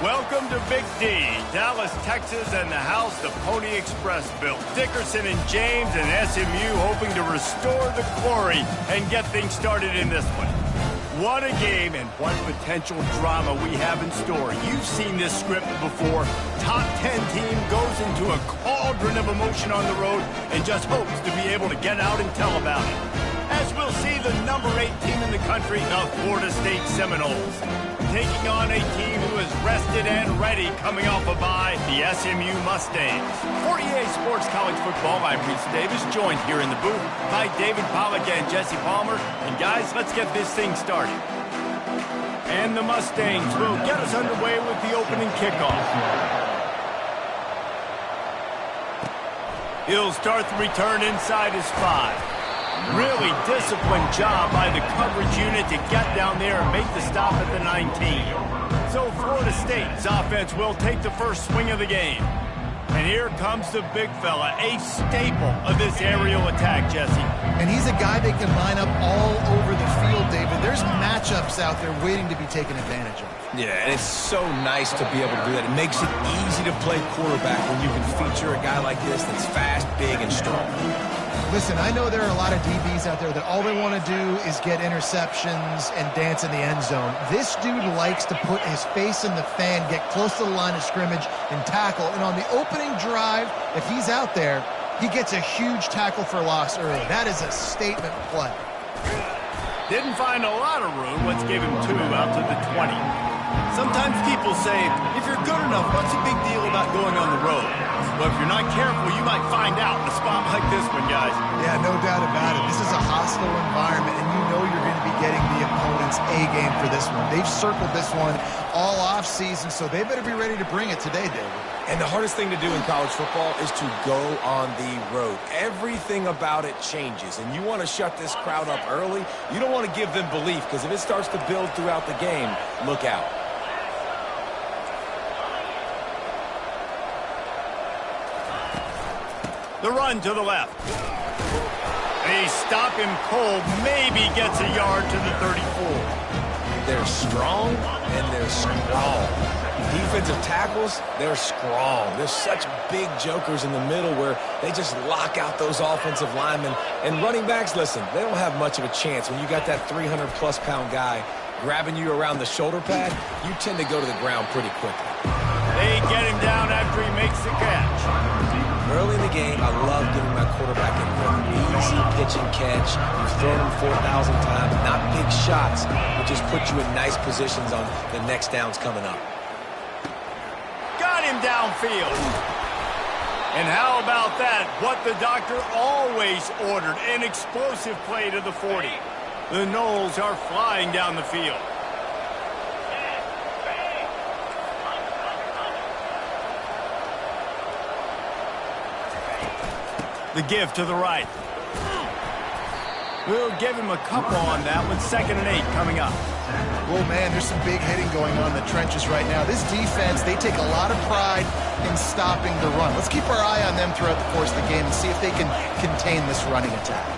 Welcome to Big D, Dallas, Texas, and the house the Pony Express built. Dickerson and James and SMU hoping to restore the glory and get things started in this one. What a game and what potential drama we have in store. You've seen this script before. Top 10 team goes into a cauldron of emotion on the road and just hopes to be able to get out and tell about it. As we'll see the number 8 team in the country, the Florida State Seminoles, taking on a team who is rested and ready coming off a bye, the SMU Mustangs. For EA Sports College Football, I'm Reese Davis, joined here in the booth by David Pollack and Jesse Palmer. And guys, let's get this thing started. And the Mustangs will get us underway with the opening kickoff. He'll start the return inside his 5. Really disciplined job by the coverage unit to get down there and make the stop at the 19. So Florida State's offense will take the first swing of the game. And here comes the big fella, a staple of this aerial attack, Jesse. And he's a guy that can line up all over the field, David. There's matchups out there waiting to be taken advantage of. Yeah, and it's so nice to be able to do that. It makes it easy to play quarterback when you can feature a guy like this that's fast, big, and strong. Listen, I know there are a lot of DBs out there that all they want to do is get interceptions and dance in the end zone. This dude likes to put his face in the fan, get close to the line of scrimmage, and tackle. And on the opening drive, if he's out there, he gets a huge tackle for loss early. That is a statement play. Didn't find a lot of room. Let's give him 2 out to the 20. Sometimes people say, if you're good enough, what's the big deal about going on the road? Well, if you're not careful, you might find out in a spot like this one, guys. Yeah, no doubt about it. This is a hostile environment, and you know you're going to be getting the opponent's A game for this one. They've circled this one all offseason, so they better be ready to bring it today, David. And the hardest thing to do in college football is to go on the road. Everything about it changes, and you want to shut this crowd up early. You don't want to give them belief, because if it starts to build throughout the game, look out. The run to the left. They stop him cold, maybe gets a yard to the 34. They're strong, and they're strong. Defensive tackles, they're strong. They're such big jokers in the middle where they just lock out those offensive linemen. And running backs, listen, they don't have much of a chance. When you got that 300-plus pound guy grabbing you around the shoulder pad, you tend to go to the ground pretty quickly. They get him down after he makes the catch. Early in the game, I love giving my quarterback a easy pitch and catch. You've thrown him 4,000 times, not big shots, but just put you in nice positions on the next downs coming up. Got him downfield. And how about that? What the doctor always ordered, an explosive play to the 40. The Noles are flying down the field. The give to the right. We'll give him a couple on that one. 2nd and 8 coming up. Well, man, there's some big hitting going on in the trenches right now. This defense, they take a lot of pride in stopping the run. Let's keep our eye on them throughout the course of the game and see if they can contain this running attack.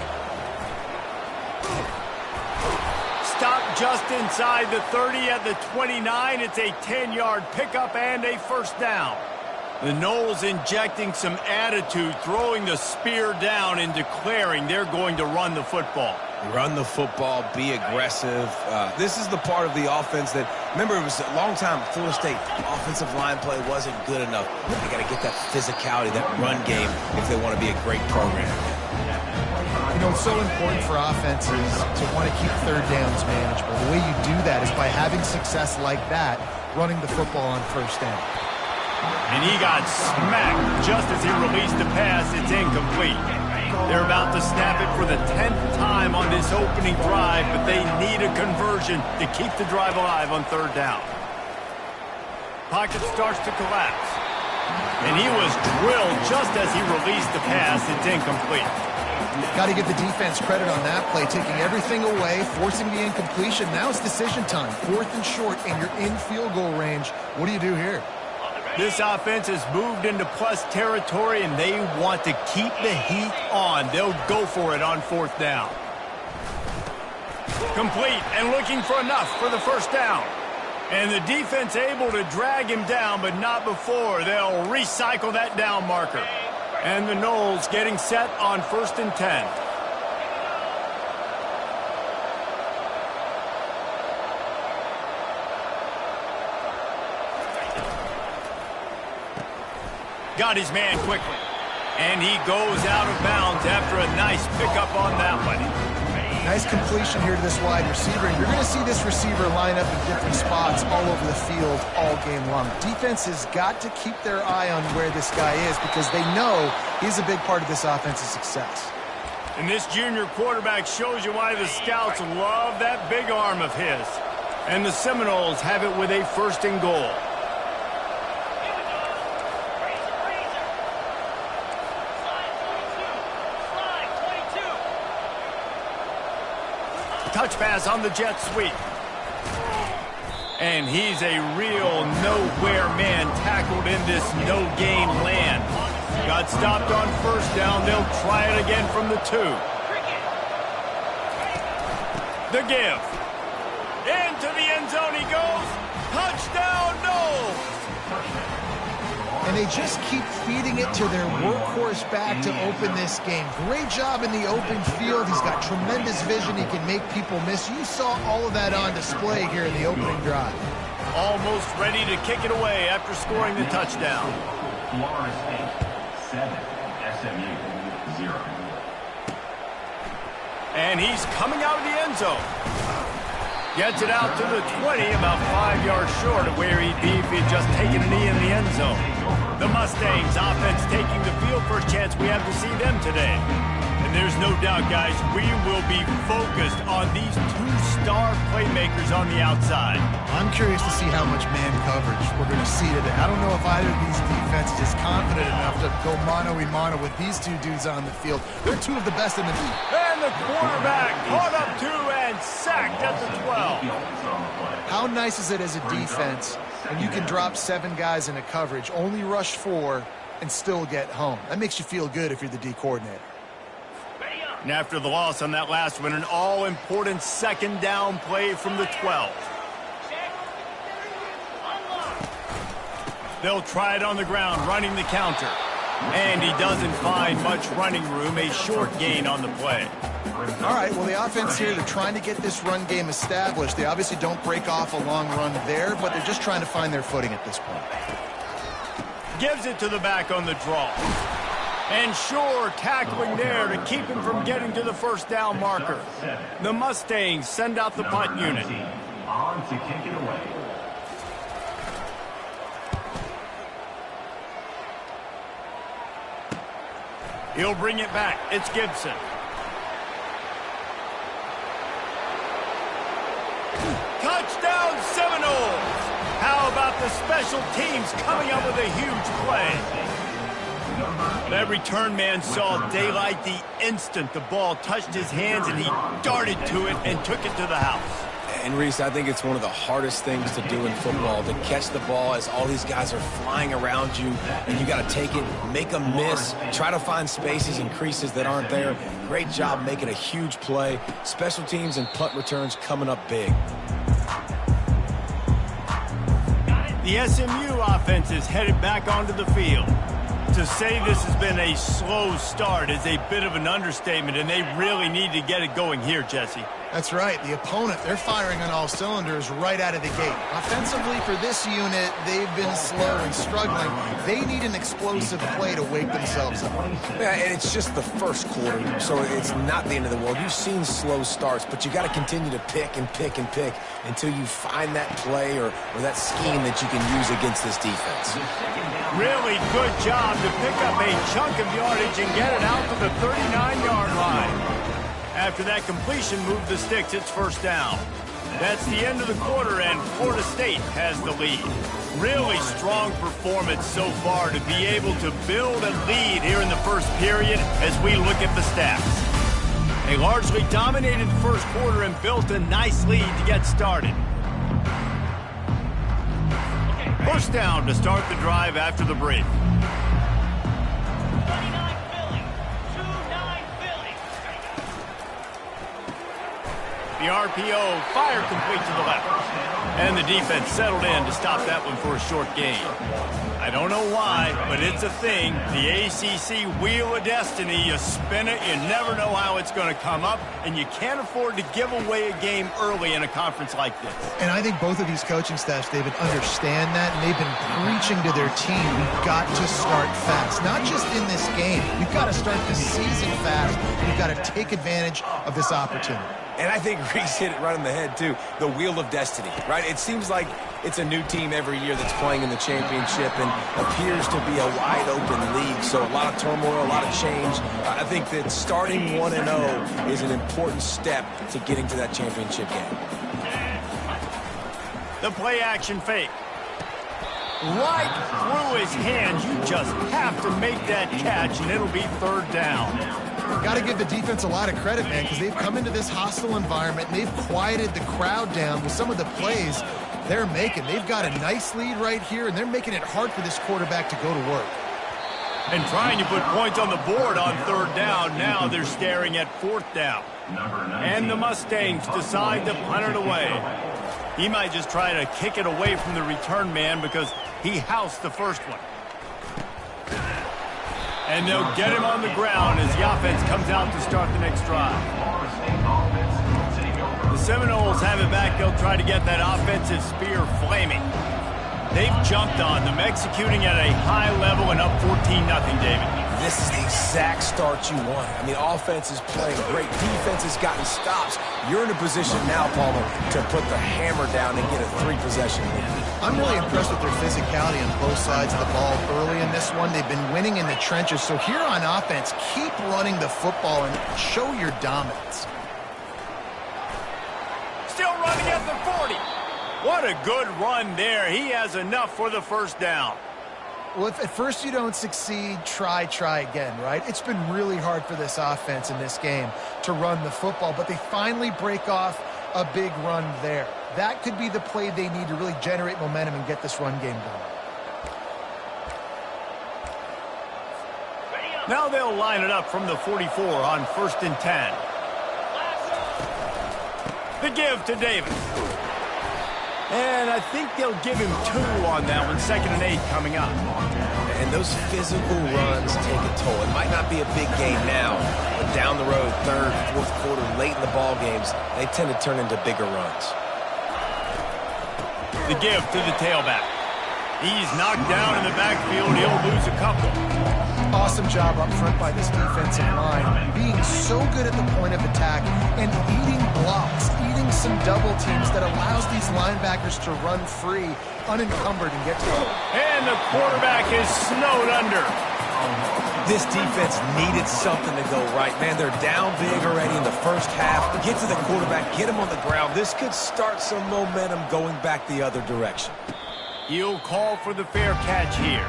Stop just inside the 30 at the 29. It's a 10-yard pickup and a first down. The Noles injecting some attitude, throwing the spear down and declaring they're going to run the football. Run the football, be aggressive. This is the part of the offense that, remember, it was a long time, Florida State, offensive line play wasn't good enough. They got to get that physicality, that run game, if they want to be a great program. You know, it's so important for offenses to want to keep 3rd downs manageable. The way you do that is by having success like that, running the football on 1st down. And he got smacked just as he released the pass. It's incomplete. They're about to snap it for the 10th time on this opening drive, but they need a conversion to keep the drive alive on 3rd down. Pocket starts to collapse. And he was drilled just as he released the pass. It's incomplete. Got to give the defense credit on that play, taking everything away, forcing the incompletion. Now it's decision time. 4th and short, and you're in field goal range. What do you do here? This offense has moved into plus territory, and they want to keep the heat on. They'll go for it on 4th down. Complete and looking for enough for the first down. And the defense able to drag him down, but not before. They'll recycle that down marker. And the Noles getting set on 1st and 10. Got his man quickly. And he goes out of bounds after a nice pickup on that one. Nice completion here to this wide receiver. And you're going to see this receiver line up in different spots all over the field all game long. Defense has got to keep their eye on where this guy is because they know he's a big part of this offense's success. And this junior quarterback shows you why the scouts love that big arm of his. And the Seminoles have it with a 1st and goal. Touch pass on the jet sweep. And he's a real nowhere man tackled in this no-gain land. Got stopped on 1st down. They'll try it again from the 2. The give. Into the end zone he goes. Touchdown, Noles. And they just keep feeding it to their workhorse back to open this game. Great job in the open field. He's got tremendous vision. He can make people miss. You saw all of that on display here in the opening drive. Almost ready to kick it away after scoring the touchdown. Florida State 7, SMU 0. And he's coming out of the end zone. Gets it out to the 20, about 5 yards short of where he'd be if he'd just taken a knee in the end zone. The Mustangs offense taking the field. First chance we have to see them today. And there's no doubt, guys, we will be focused on these 2-star playmakers on the outside. I'm curious to see how much man coverage we're going to see today. I don't know if either of these defenses is confident enough to go mano-a-mano with these 2 dudes on the field. They're 2 of the best in the league. And the quarterback caught up to and sacked at the 12. How nice is it as a defense when you can drop 7 guys into coverage, only rush 4, and still get home? That makes you feel good if you're the D coordinator. And after the loss on that last one, an all-important 2nd down play from the 12. They'll try it on the ground, running the counter. And he doesn't find much running room, a short gain on the play. All right, well, the offense here, they're trying to get this run game established. They obviously don't break off a long run there, but they're just trying to find their footing at this point. Gives it to the back on the draw. And sure, tackling there to keep him from getting to the 1st down marker. The Mustangs send out the punt unit. On to kick it away. He'll bring it back. It's Gibson. Touchdown Seminoles! How about the special teams coming up with a huge play? That return man saw daylight the instant the ball touched his hands, and he darted to it and took it to the house. And, Reese, I think it's one of the hardest things to do in football, to catch the ball as all these guys are flying around you, and you got to take it, make them miss, try to find spaces and creases that aren't there. Great job making a huge play. Special teams and punt returns coming up big. The SMU offense is headed back onto the field. To say this has been a slow start is a bit of an understatement, and they really need to get it going here, Jesse. That's right. The opponent, they're firing on all cylinders right out of the gate. Offensively, for this unit, they've been slow and struggling. They need an explosive play to wake themselves up. Yeah, and it's just the first quarter, so it's not the end of the world. You've seen slow starts, but you got to continue to pick and pick and pick until you find that play or that scheme that you can use against this defense. Really good job to pick up a chunk of yardage and get it out to the 39-yard line. After that completion, move the sticks, it's 1st down. That's the end of the quarter, and Florida State has the lead. Really strong performance so far to be able to build a lead here in the first period as we look at the stats. They largely dominated the first quarter and built a nice lead to get started. 1st down to start the drive after the break. The RPO, fire complete to the left. And the defense settled in to stop that one for a short gain. I don't know why, but it's a thing. The ACC Wheel of Destiny, you spin it, you never know how it's going to come up, and you can't afford to give away a game early in a conference like this. And I think both of these coaching staffs, David, understand that, and they've been preaching to their team, we've got to start fast. Not just in this game. We've got to start the season fast. We've got to take advantage of this opportunity. And I think Reese hit it right on the head, too. The Wheel of Destiny, right? It seems like it's a new team every year that's playing in the championship and appears to be a wide-open league. So a lot of turmoil, a lot of change. I think that starting 1-0 is an important step to getting to that championship game. The play-action fake. Right through his hands. You just have to make that catch, and it'll be third down. Got to give the defense a lot of credit, man, because they've come into this hostile environment, and they've quieted the crowd down with some of the plays they're making. They've got a nice lead right here, and they're making it hard for this quarterback to go to work. And trying to put points on the board on third down. Now they're staring at fourth down. And the Mustangs decide to punt it away. He might just try to kick it away from the return man because he housed the first one. And they'll get him on the ground as the offense comes out to start the next drive. The Seminoles have it back. They'll try to get that offensive spear flaming. They've jumped on them, executing at a high level and up 14-0, David. This is the exact start you want. I mean, offense is playing great. Defense has gotten stops. You're in a position now, Palmer, to put the hammer down and get a 3-possession lead. I'm really impressed with their physicality on both sides of the ball early in this one. They've been winning in the trenches. So here on offense, keep running the football and show your dominance. Still running at the 40. What a good run there. He has enough for the first down. Well, if at first you don't succeed, try again, right? It's been really hard for this offense in this game to run the football, but they finally break off a big run there. That could be the play they need to really generate momentum and get this run game going. Now they'll line it up from the 44 on 1st and 10. The give to Davis. And I think they'll give him 2 on that one. 2nd and 8 coming up. And those physical runs take a toll. It might not be a big game now, but down the road, 3rd, 4th quarter, late in the ball games, they tend to turn into bigger runs. The give to the tailback. He's knocked down in the backfield. He'll lose a couple. Awesome job up front by this defensive line, being so good at the point of attack and eating blocks, eating some double teams that allows these linebackers to run free, unencumbered, and get to it. And the quarterback is snowed under. This defense needed something to go right. Man, they're down big already in the first half. Get to the quarterback, get him on the ground. This could start some momentum going back the other direction. He'll call for the fair catch here.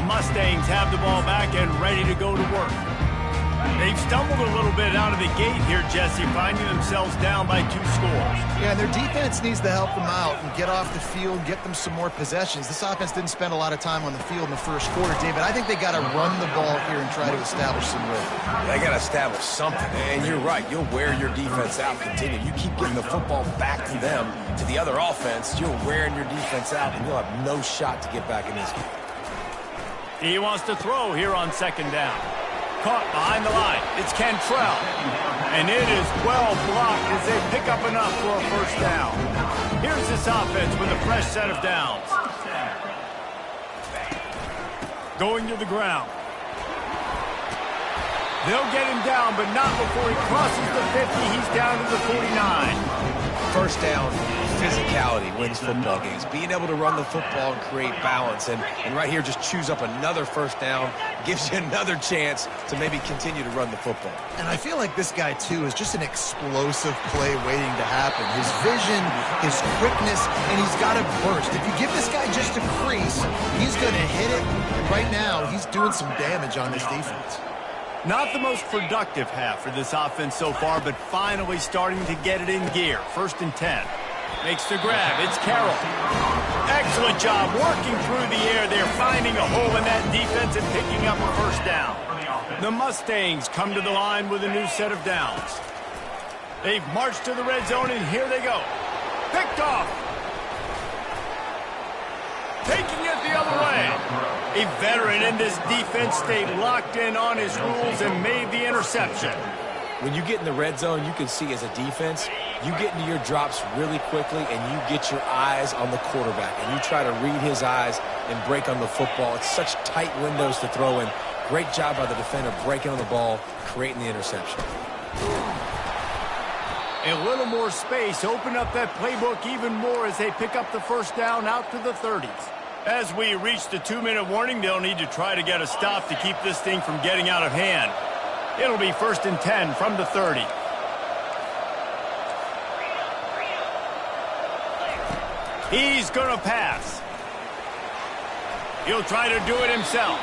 Mustangs have the ball back and ready to go to work. They've stumbled a little bit out of the gate here, Jesse, finding themselves down by 2 scores. Yeah, their defense needs to help them out and get off the field, get them some more possessions. This offense didn't spend a lot of time on the field in the first quarter, David. I think they got to run the ball here and try to establish some rhythm. They got to establish something. And you're right. You'll wear your defense out. Continue. You keep getting the football back to them, to the other offense. You're wearing your defense out, and you'll have no shot to get back in this game. He wants to throw here on 2nd down. Caught behind the line. It's Cantrell. And it is well blocked as they pick up enough for a first down. Here's this offense with a fresh set of downs. Going to the ground. They'll get him down, but not before he crosses the 50. He's down to the 49. First down, physicality wins football games. Being able to run the football and create balance. And right here, just choose up another first down. Gives you another chance to maybe continue to run the football. And I feel like this guy, too, is just an explosive play waiting to happen. His vision, his quickness, and he's got a burst. If you give this guy just a crease, he's going to hit it. And right now, he's doing some damage on this defense. Not the most productive half for this offense so far, but finally starting to get it in gear. 1st and 10. Makes the grab. It's Carroll. Excellent job working through the air there, finding a hole in that defense and picking up a first down. The Mustangs come to the line with a new set of downs. They've marched to the red zone, and here they go. Picked off. Taking it the other way. A veteran in this defense stayed locked in on his rules and made the interception. When you get in the red zone, you can see as a defense, you get into your drops really quickly and you get your eyes on the quarterback and you try to read his eyes and break on the football. It's such tight windows to throw in. Great job by the defender breaking on the ball, creating the interception. A little more space, open up that playbook even more as they pick up the first down out to the 30s. As we reach the 2-minute warning, they'll need to try to get a stop to keep this thing from getting out of hand. It'll be 1st and 10 from the 30. He's going to pass. He'll try to do it himself.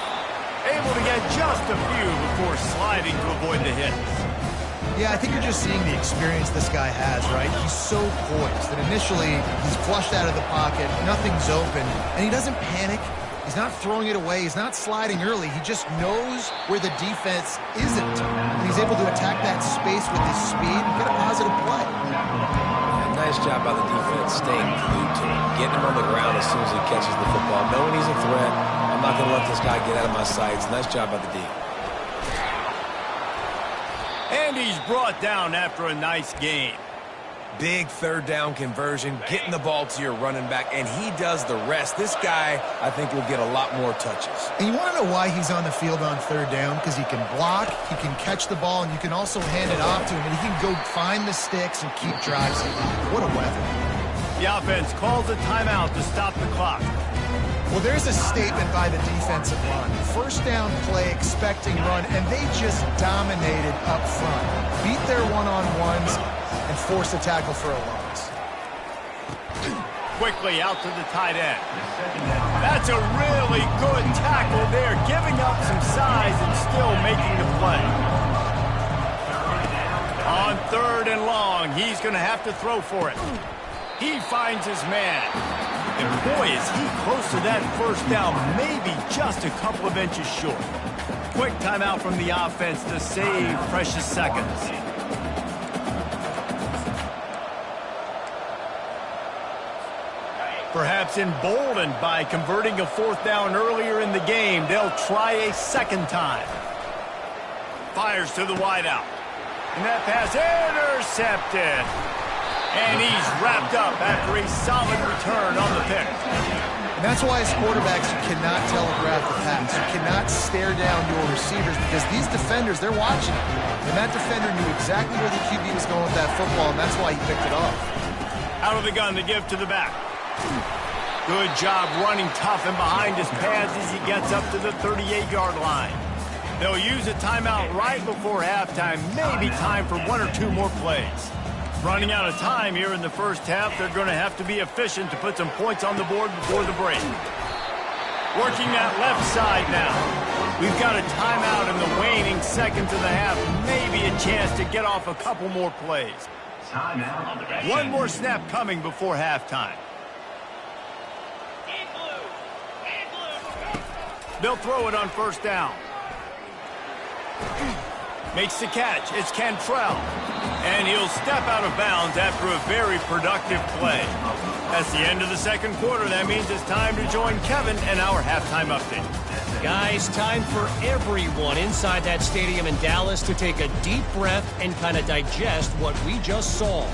Able to get just a few before sliding to avoid the hits. Yeah, I think you're just seeing the experience this guy has, right? He's so poised that initially he's flushed out of the pocket, nothing's open, and he doesn't panic. He's not throwing it away. He's not sliding early. He just knows where the defense isn't. And he's able to attack that space with his speed and get a positive play. Yeah, nice job by the defense staying glued to him, getting him on the ground as soon as he catches the football, knowing he's a threat. I'm not going to let this guy get out of my sights. Nice job by the D. And he's brought down after a nice game. Big third down conversion, getting the ball to your running back, and he does the rest. This guy, I think, will get a lot more touches. And you want to know why he's on the field on third down? Because he can block, he can catch the ball, and you can also hand it off to him, and he can go find the sticks and keep drives alive. What a weapon. The offense calls a timeout to stop the clock. Well, there's a statement by the defensive line. First down play, expecting run, and they just dominated up front. Beat their one-on-ones and forced a tackle for a loss. Quickly out to the tight end. That's a really good tackle there, giving up some size and still making the play. On 3rd and long, he's going to have to throw for it. He finds his man. And boy, is he close to that first down, maybe just a couple of inches short. Quick timeout from the offense to save precious seconds. Perhaps emboldened by converting a 4th down earlier in the game, they'll try a second time. Fires to the wideout. And that pass intercepted. And he's wrapped up after a solid return on the pick. And that's why as quarterbacks, you cannot telegraph the pass. You cannot stare down your receivers because these defenders, they're watching it. And that defender knew exactly where the QB was going with that football, and that's why he picked it off. Out of the gun to give to the back. Good job running tough and behind his pads as he gets up to the 38-yard line. They'll use a timeout right before halftime, maybe time for 1 or 2 more plays. Running out of time here in the first half, they're going to have to be efficient to put some points on the board before the break. Working that left side now. We've got a timeout in the waning seconds of the half, maybe a chance to get off a couple more plays. One more snap coming before halftime. They'll throw it on first down. Makes the catch. It's Cantrell. And he'll step out of bounds after a very productive play. That's the end of the second quarter. That means it's time to join Kevin and our halftime update. Guys, time for everyone inside that stadium in Dallas to take a deep breath and kind of digest what we just saw.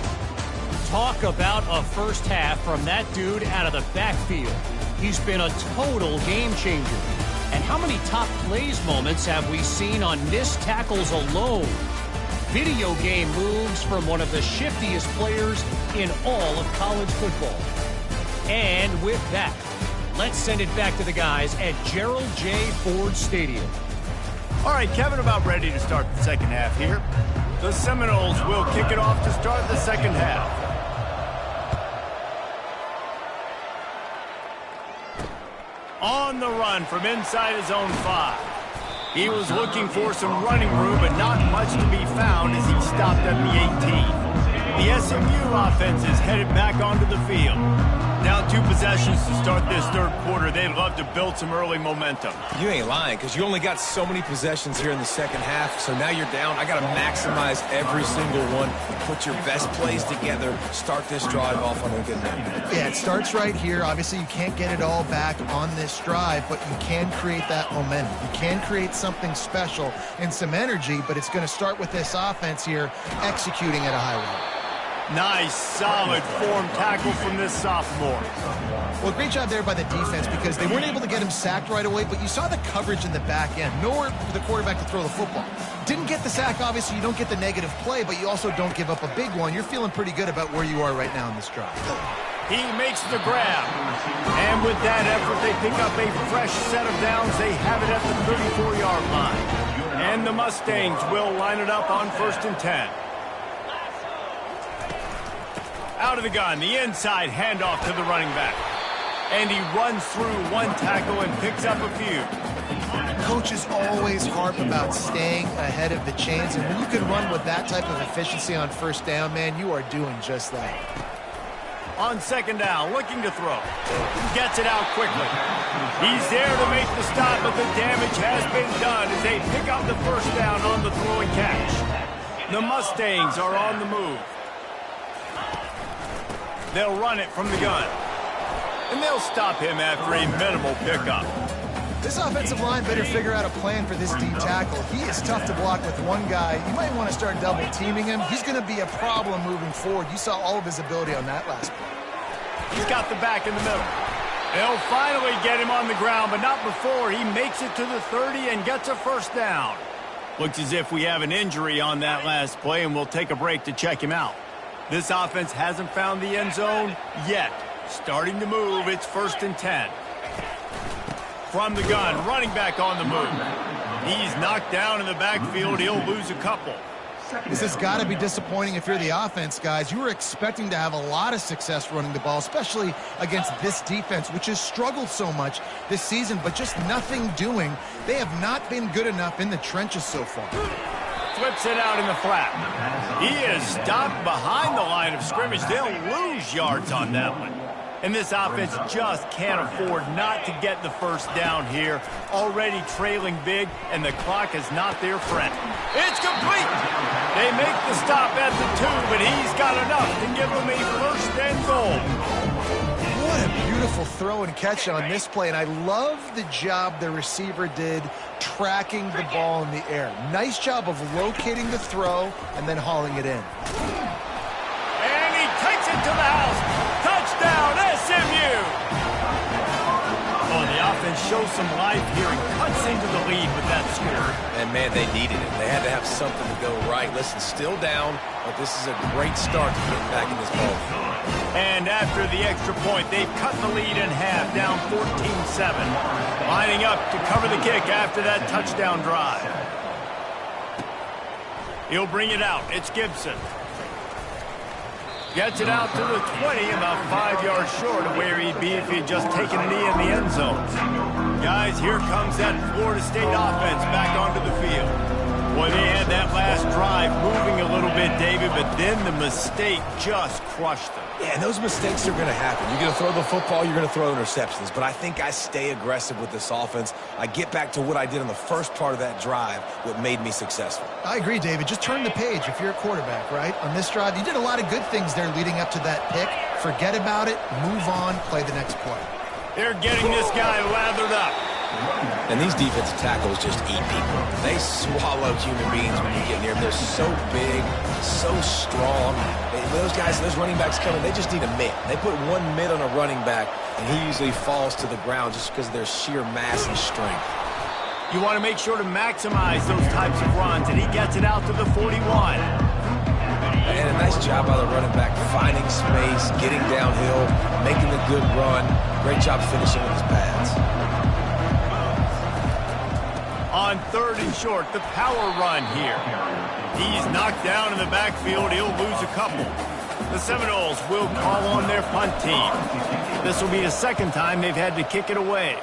Talk about a first half from that dude out of the backfield. He's been a total game changer. And how many top plays moments have we seen on missed tackles alone? Video game moves from one of the shiftiest players in all of college football. And with that, let's send it back to the guys at Gerald J. Ford Stadium. All right, Kevin, about ready to start the second half here. The Seminoles will kick it off to start the second half. On the run from inside his own 5. He was looking for some running room, but not much to be found as he stopped at the 18. The SMU offense is headed back onto the field. Down 2 possessions to start this third quarter. They'd love to build some early momentum. You ain't lying, because you only got so many possessions here in the second half, so now you're down. I got to maximize every single one, put your best plays together, start this drive off on a good note. Yeah, it starts right here. Obviously, you can't get it all back on this drive, but you can create that momentum. You can create something special and some energy, but it's going to start with this offense here executing at a high level. Nice, solid form tackle from this sophomore. Well, great job there by the defense because they weren't able to get him sacked right away, but you saw the coverage in the back end. Nowhere for the quarterback to throw the football. Didn't get the sack, obviously. You don't get the negative play, but you also don't give up a big one. You're feeling pretty good about where you are right now in this drive. He makes the grab. And with that effort, they pick up a fresh set of downs. They have it at the 34-yard line. And the Mustangs will line it up on 1st and 10. Out of the gun, the inside handoff to the running back. And he runs through 1 tackle and picks up a few. Coaches always harp about staying ahead of the chains, and when you can run with that type of efficiency on 1st down, man, you are doing just that. On 2nd down, looking to throw. Gets it out quickly. He's there to make the stop, but the damage has been done as they pick up the 1st down on the throw and catch. The Mustangs are on the move. They'll run it from the gun. And they'll stop him after a minimal pickup. This offensive line better figure out a plan for this D tackle. He is tough to block with one guy. You might want to start double teaming him. He's going to be a problem moving forward. You saw all of his ability on that last play. He's got the back in the middle. They'll finally get him on the ground, but not before he makes it to the 30 and gets a 1st down. Looks as if we have an injury on that last play, and we'll take a break to check him out. This offense hasn't found the end zone yet. Starting to move, it's 1st and 10. From the gun, running back on the move. He's knocked down in the backfield. He'll lose a couple. This has got to be disappointing if you're the offense, guys. You were expecting to have a lot of success running the ball, especially against this defense, which has struggled so much this season, but just nothing doing. They have not been good enough in the trenches so far. Flips it out in the flat. He is stopped behind the line of scrimmage. They'll lose yards on that one. And this offense just can't afford not to get the 1st down here. Already trailing big, and the clock is not their friend. It's complete. They make the stop at the 2, but he's got enough to give them a 1st and goal. What a beautiful throw and catch on this play, and I love the job the receiver did tracking the ball in the air. Nice job of locating the throw and then hauling it in. And he takes it to the house. Touchdown, SMU! Oh, the offense shows some life here and cuts into the lead with that score. And, man, they needed it. They had to have something to go right. Listen, still down, but this is a great start to getting back in this ball. And after the extra point, they've cut the lead in half, down 14-7. Lining up to cover the kick after that touchdown drive. He'll bring it out. It's Gibson. Gets it out to the 20, about 5 yards short of where he'd be if he'd just taken a knee in the end zone. Guys, here comes that Florida State offense back onto the field. Boy, they had that last drive moving a little bit, David, but then the mistake just crushed them. Yeah, and those mistakes are going to happen. You're going to throw the football, you're going to throw interceptions. But I think I stay aggressive with this offense. I get back to what I did in the first part of that drive, what made me successful. I agree, David. Just turn the page if you're a quarterback, right? On this drive, you did a lot of good things there leading up to that pick. Forget about it, move on, play the next play. They're getting this guy lathered up. And these defensive tackles just eat people. They swallow human beings when you get near them. They're so big, so strong. Those guys, those running backs coming, they just need a mitt. They put one mitt on a running back, and he usually falls to the ground just because of their sheer mass and strength. You want to make sure to maximize those types of runs, and he gets it out to the 41. And a nice job by the running back, finding space, getting downhill, making the good run. Great job finishing with his pads. On 3rd and short, the power run here. He's knocked down in the backfield. He'll lose a couple. The Seminoles will call on their punt team. This will be the 2nd time they've had to kick it away.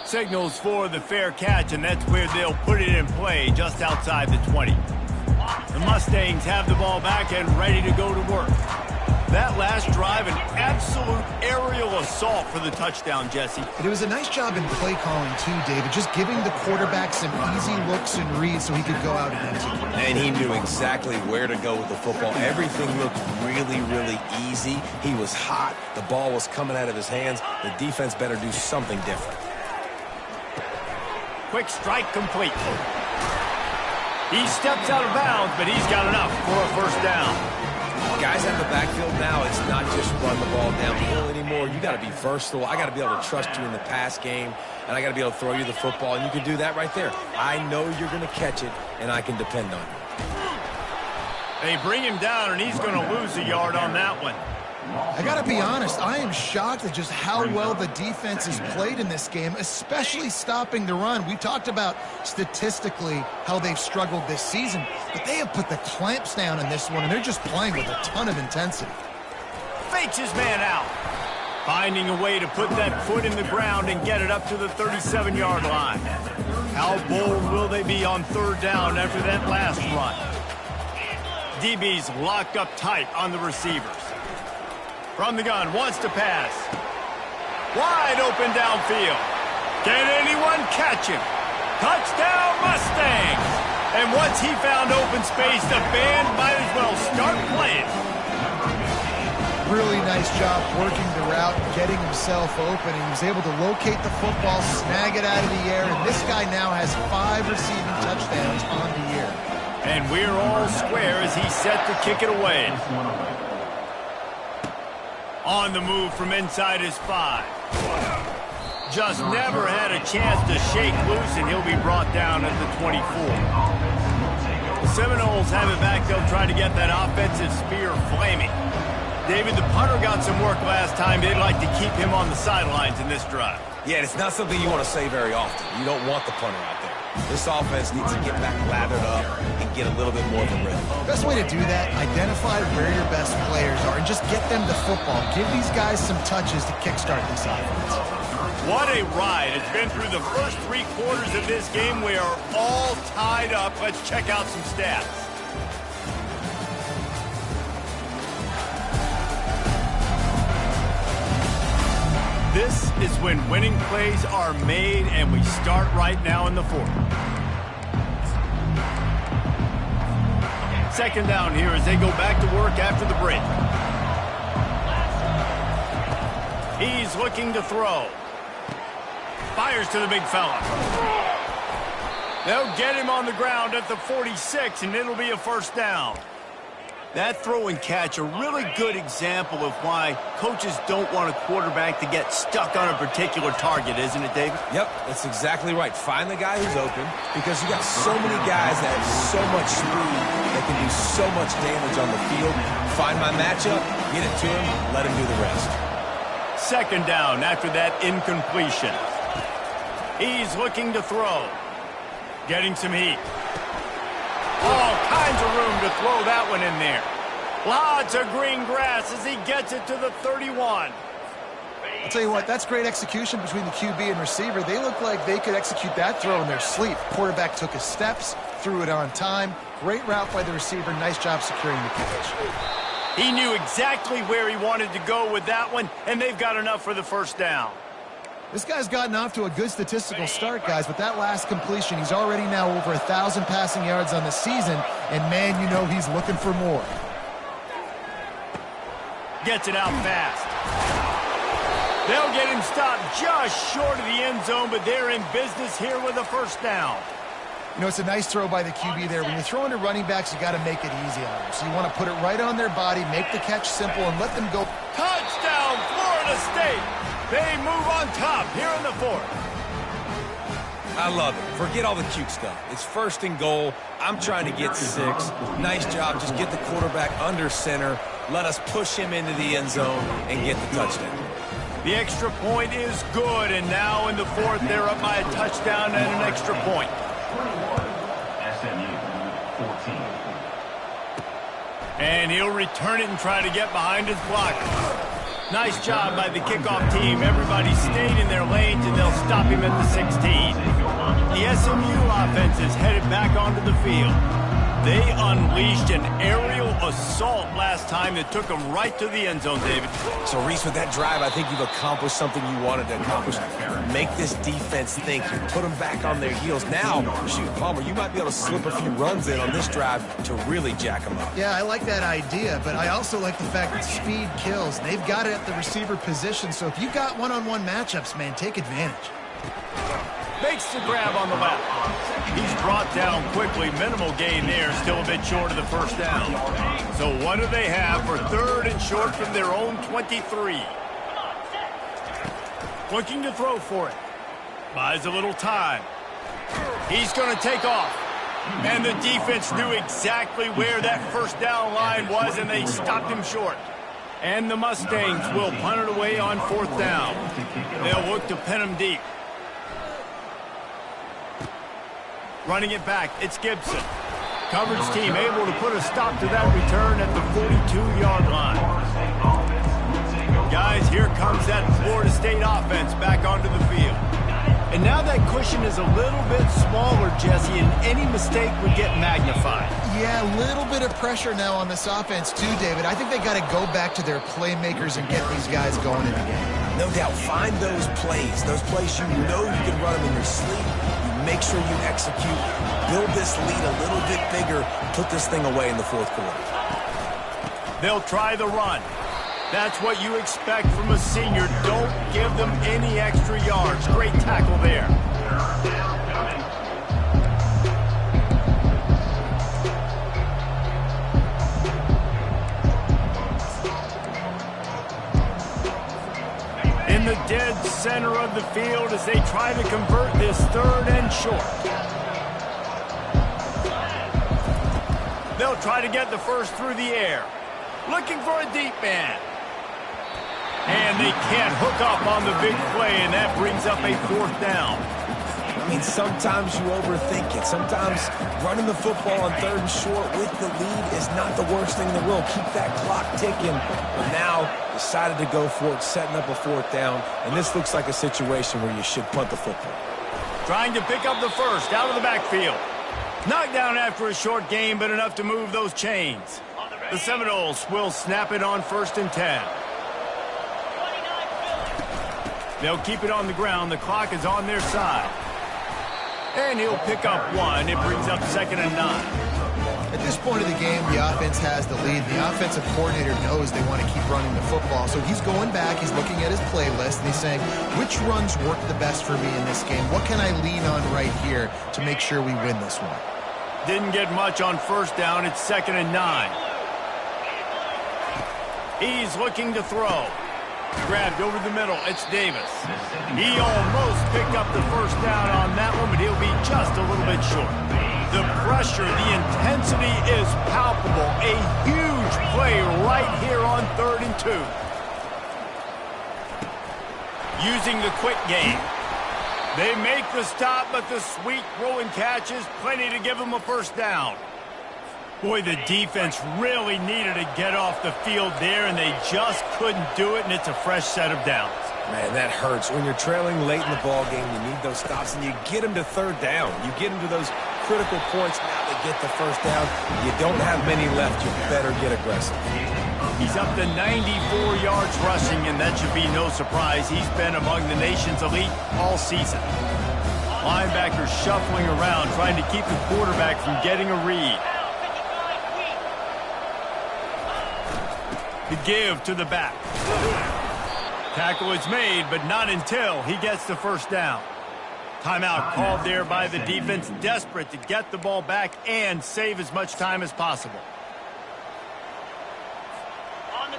Signals for the fair catch, and that's where they'll put it in play, just outside the 20. The Mustangs have the ball back and ready to go to work. That last drive, an absolute aerial assault for the touchdown, Jesse. But it was a nice job in play calling too, David, just giving the quarterback some easy looks and reads so he could go out and execute. And he knew exactly where to go with the football. Everything looked really, really easy. He was hot. The ball was coming out of his hands. The defense better do something different. Quick strike complete. He steps out of bounds, but he's got enough for a first down. Guys out of the backfield now, it's not just run the ball downhill anymore. You got to be versatile. I got to be able to trust you in the pass game, and I got to be able to throw you the football, and you can do that right there. I know you're going to catch it, and I can depend on you. They bring him down, and he's going to lose a yard on that one. I got to be honest, I am shocked at just how well the defense has played in this game, especially stopping the run. We talked about statistically how they've struggled this season, but they have put the clamps down in this one, and they're just playing with a ton of intensity. Fakes his man out. Finding a way to put that foot in the ground and get it up to the 37-yard line. How bold will they be on third down after that last run? DB's locked up tight on the receivers. From the gun, wants to pass. Wide open downfield. Can anyone catch him? Touchdown Mustangs! And once he found open space, the band might as well start playing. Really nice job working the route, getting himself open. He was able to locate the football, snag it out of the air, and this guy now has 5 receiving touchdowns on the year. And we're all square as he's set to kick it away. On the move from inside his 5. Just never had a chance to shake loose, and he'll be brought down at the 24. The Seminoles have it back. They'll try to get that offensive spear flaming. David, the punter got some work last time. They'd like to keep him on the sidelines in this drive. Yeah, it's not something you want to say very often. You don't want the punter out there. This offense needs to get back lathered up and get a little bit more of a rhythm. Best way to do that, identify where your best players are and just get them the football. Give these guys some touches to kickstart this offense. What a ride. It's been through the first 3 quarters of this game. We are all tied up. Let's check out some stats. This is when winning plays are made, and we start right now in the 4th. Second down here as they go back to work after the break. He's looking to throw. Fires to the big fella. They'll get him on the ground at the 46, and it'll be a first down. That throw and catch, a really good example of why coaches don't want a quarterback to get stuck on a particular target, isn't it, David? Yep, that's exactly right. Find the guy who's open, because you got so many guys that have so much speed that can do so much damage on the field. Find my matchup, get it to him, let him do the rest. Second down after that incompletion. He's looking to throw. Getting some heat. All kinds of room to throw that one in there. Lots of green grass as he gets it to the 31. I'll tell you what, that's great execution between the QB and receiver. They look like they could execute that throw in their sleep. Quarterback took his steps, threw it on time. Great route by the receiver. Nice job securing the catch. He knew exactly where he wanted to go with that one, and they've got enough for the first down. This guy's gotten off to a good statistical start, guys, but that last completion, he's already now over 1,000 passing yards on the season, and man, you know he's looking for more. Gets it out fast. They'll get him stopped just short of the end zone, but they're in business here with a first down. You know, it's a nice throw by the QB there. When you're throwing to running backs, you got to make it easy on them. So you want to put it right on their body, make the catch simple, and let them go. Touchdown, Florida State! They move on top here in the 4th. I love it. Forget all the cute stuff. It's 1st and goal. I'm trying to get 6. Nice job. Just get the quarterback under center. Let us push him into the end zone and get the touchdown. The extra point is good, and now in the 4th, they're up by a touchdown and an extra point. 21, SMU, 14. And he'll return it and try to get behind his blocker. Nice job by the kickoff team. Everybody stayed in their lanes, and they'll stop him at the 16. The SMU offense is headed back onto the field. They unleashed an aerial assault last time that took them right to the end zone, David. So, Reese, with that drive, I think you've accomplished something you wanted to accomplish. Make this defense think. Put them back on their heels. Now, shoot, Palmer, you might be able to slip a few runs in on this drive to really jack them up. Yeah, I like that idea, but I also like the fact that speed kills. And they've got it at the receiver position, so if you've got one-on-one matchups, man, take advantage. Makes the grab on the left. He's brought down quickly. Minimal gain there. Still a bit short of the first down. So what do they have for 3rd and short from their own 23? Looking to throw for it. Buys a little time. He's going to take off. And the defense knew exactly where that first down line was, and they stopped him short. And the Mustangs will punt it away on 4th down. They'll look to pin him deep. Running it back, it's Gibson. Coverage team able to put a stop to that return at the 42-yard line. Guys, here comes that Florida State offense back onto the field. And now that cushion is a little bit smaller, Jesse, and any mistake would get magnified. Yeah, a little bit of pressure now on this offense too, David. I think they got to go back to their playmakers and get these guys going in the game. No doubt, find those plays you know you can run them in your sleep. Make sure you execute, build this lead a little bit bigger, put this thing away in the 4th quarter. They'll try the run. That's what you expect from a senior. Don't give them any extra yards. Great tackle there. In the dead center of the field as they try to convert this 3rd and short. They'll try to get the first through the air. Looking for a deep man. And they can't hook up on the big play, and that brings up a 4th down. I mean, sometimes you overthink it. Sometimes running the football on 3rd and short with the lead is not the worst thing in the world. Keep that clock ticking. But now, decided to go for it, setting up a 4th down. And this looks like a situation where you should punt the football. Trying to pick up the first out of the backfield. Knocked down after a short gain, but enough to move those chains. The Seminoles will snap it on 1st and 10. They'll keep it on the ground. The clock is on their side. And he'll pick up 1. It brings up 2nd and 9. At this point of the game, the offense has the lead. The offensive coordinator knows they want to keep running the football. So he's going back, he's looking at his playlist, and he's saying, which runs work the best for me in this game? What can I lean on right here to make sure we win this one? Didn't get much on 1st down. It's 2nd and 9. He's looking to throw. Grabbed over the middle. It's Davis. He almost picked up the first down on that one, but he'll be just a little bit short. The pressure, the intensity is palpable. A huge play right here on 3rd and 2. Using the quick game. They make the stop, but the sweet throw and catch is plenty to give them a first down. Boy, the defense really needed to get off the field there, and they just couldn't do it, and it's a fresh set of downs. Man, that hurts. When you're trailing late in the ball game, you need those stops, and you get them to 3rd down. You get them to those critical points. Now they get the first down. You don't have many left. You better get aggressive. He's up to 94 yards rushing, and that should be no surprise. He's been among the nation's elite all season. Linebackers shuffling around, trying to keep the quarterback from getting a read. To give to the back. Tackle is made, but not until he gets the first down. Timeout called there by the defense, desperate to get the ball back and save as much time as possible.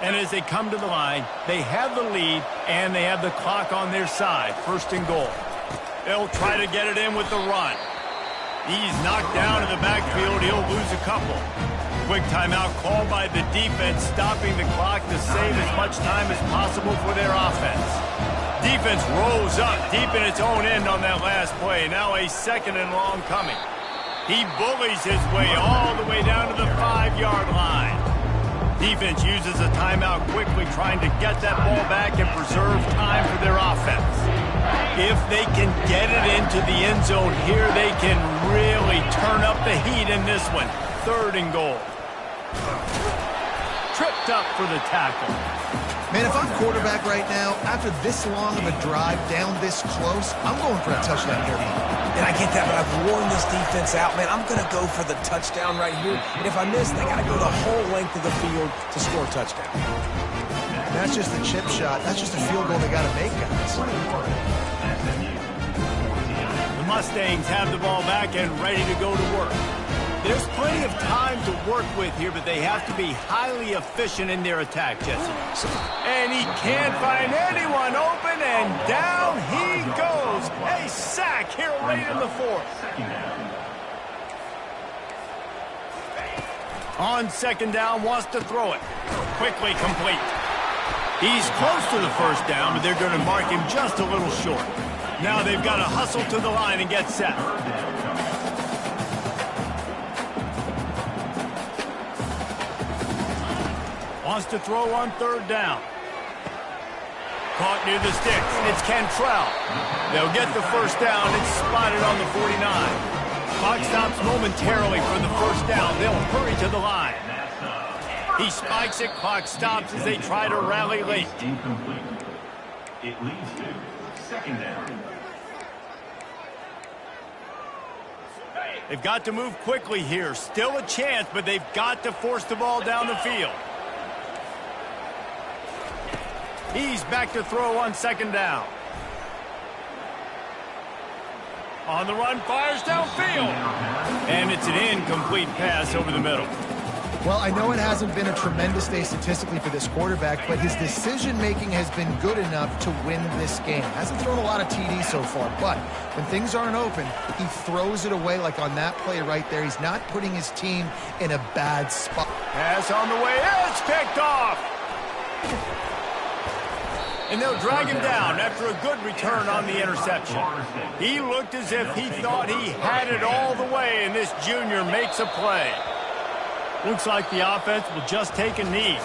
And as they come to the line, they have the lead and they have the clock on their side. 1st and goal. They'll try to get it in with the run. He's knocked down in the backfield. He'll lose a couple. Quick timeout called by the defense, stopping the clock to save as much time as possible for their offense. Defense rose up deep in its own end on that last play. Now a 2nd and long coming. He bullies his way all the way down to the 5-yard line. Defense uses a timeout quickly, trying to get that ball back and preserve time for their offense. If they can get it into the end zone here, they can really turn up the heat in this one. 3rd and goal. Tripped up for the tackle. Man, if I'm quarterback right now, after this long of a drive down this close, I'm going for a touchdown here. And I get that, but I've worn this defense out, man. I'm going to go for the touchdown right here. And if I miss, they got to go the whole length of the field to score a touchdown. And that's just a chip shot. That's just a field goal they got to make, guys. The Mustangs have the ball back and ready to go to work. There's plenty of time to work with here, but they have to be highly efficient in their attack, Jesse. And he can't find anyone open, and down he goes. A sack here right in the fourth. On second down, wants to throw it. Quickly complete. He's close to the first down, but they're going to mark him just a little short. Now they've got to hustle to the line and get set. Wants to throw on third down. Caught near the sticks. It's Cantrell. They'll get the first down. It's spotted on the 49. Clock stops momentarily for the first down. They'll hurry to the line. He spikes it. Clock stops as they try to rally late. Incomplete. It leads to second down. They've got to move quickly here. Still a chance, but they've got to force the ball down the field. He's back to throw on second down. On the run, fires downfield. And it's an incomplete pass over the middle. Well, I know it hasn't been a tremendous day statistically for this quarterback, but his decision-making has been good enough to win this game. Hasn't thrown a lot of TDs so far, but when things aren't open, he throws it away like on that play right there. He's not putting his team in a bad spot. Pass on the way. It's picked off. And they'll drag him down after a good return on the interception. He looked as if he thought he had it all the way, and this junior makes a play. Looks like the offense will just take a knee.